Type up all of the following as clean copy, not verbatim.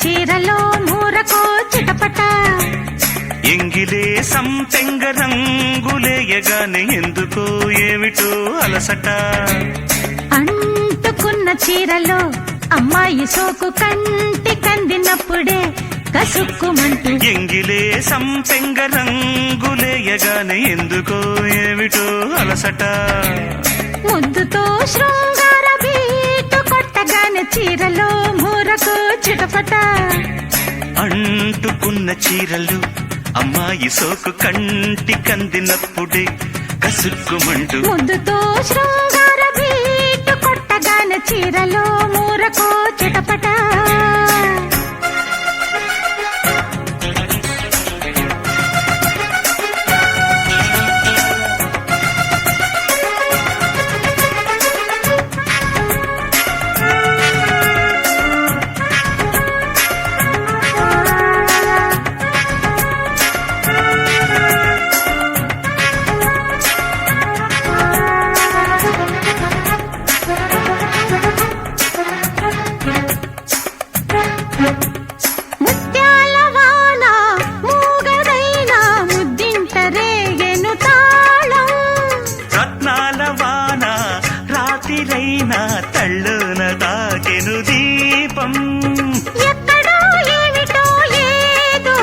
చీరలో మూరకు చిటపట ఎంగిలే సంపెంగ రంగులేయగానే ఎందుకో ఏమిటో అలసట అంటుకున్న చీరలో అమ్మాయి సోకు కంటి కందినప్పుడే కసుక్కుమంటూ ఎంగిలే సంపెంగ రంగులేయగానే ఎందుకో ఏమిటో అలసట ముద్దుతో శృంగార బీటు కొట్టగానే చీరలో మూరకు చిటపట అంటుకున్న చీరలు అమ్మాయి సోకు కంటి కందినప్పుడే కసుక్కుమంటూ ముద్దుతో శృంగార బీటు కొట్టగానే చీరలో మూరకు చిటపట ముత్యాల వాన మూగదైనా ముద్దింట రేగెను తాళం రత్నాల వాన రాతిరైనా తళ్ళున తాకెను దీపం ఎక్కడో ఏమిటో ఏదో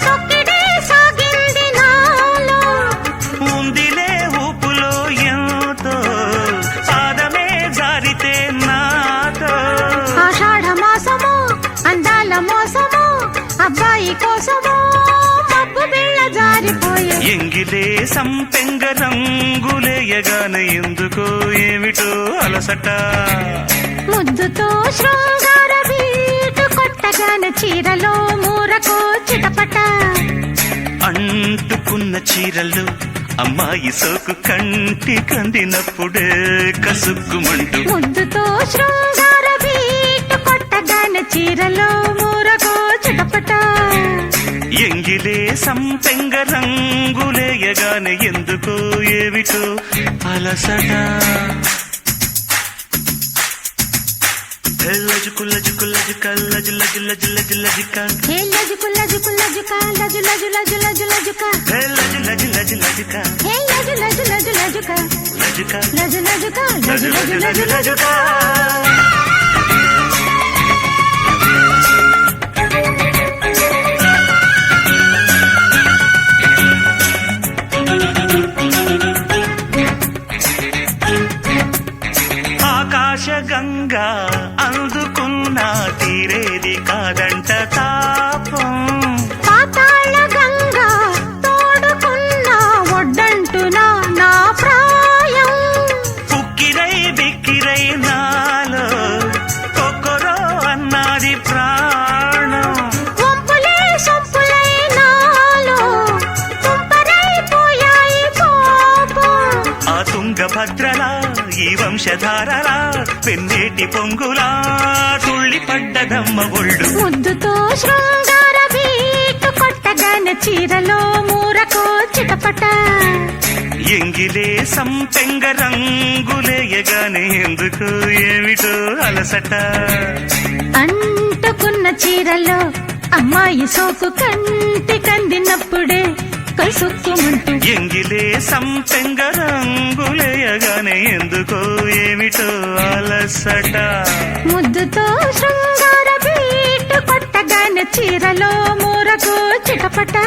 తొక్కిడే సాగింది నాలో ఉందిలే ఊపులో ఎంతో పాదమే జారితే నాతో ఆషాఢ మాసము అందాల మోసము అబ్బాయి కోసము మబ్బు బిళ్ళ జారిపోయే ఎంగిలే సంపెంగ రంగులేయగానే ఎందుకో ఏమిటో అలసట ముద్దుతో శృంగార బీటు కొట్టగానే చీరలో మూరకు చిటపట అంటుకున్న చీరలు అమ్మాయి సోకు కంటి కందినప్పుడే కసుక్కుమంటూ ముద్దుతో శృంగార బీటు కొట్టగానే చీరలో మూరకు చిటపట ఎంగిలే సంపెంగ రంగులేయగానే ఎందుకో ఏమిటో అలసట లజుకు లజుకు లజుక లజు లజు లజు లజు లజుక హే లజుకు లజుకు లజుక లజు లజు లజు లజు లజుక లజు లజు లజు లజుక హే లజు లజు లజు లజుక లజుక లజు లజుక లజు లజు లజు లజు లజు లజు లజుక లజుక ఆకాశ గంగా అందుకున్న తీరేది కాదంట తాపం పాతాళ గంగా తోడుకున్న ఒడ్డంటునా నా ప్రాయం ఉక్కిరై బిక్కిరై నాలో కొక్కరో అన్నది ప్రాణం వంపులే సొంపులై నాలో తుంపరైపోయాయి పాపం ఆ తుంగభద్రలా ఈ వంశధారలా పెన్నేటి పొంగులా తుళ్ళి పడ్డదమ్మ ఒళ్ళు ముద్దుతో శృంగార బీటు కొట్టగానే చీరలో మూరకు చిటపట ఎంగిలే సంపెంగ రంగులేయగానే ఎందుకు ఏమిటో అలసట అంటుకున్న చీరలో అమ్మాయి సోకు కంటి కందినప్పుడే కసుక్కుమంటూ ఎంగిలే సంపెంగ రంగులేయగానే ఎందుకో ఏమిటో అలసట ముద్దుతో శృంగార బీటు కొట్టగానే చీరలో మూరకు చిటపట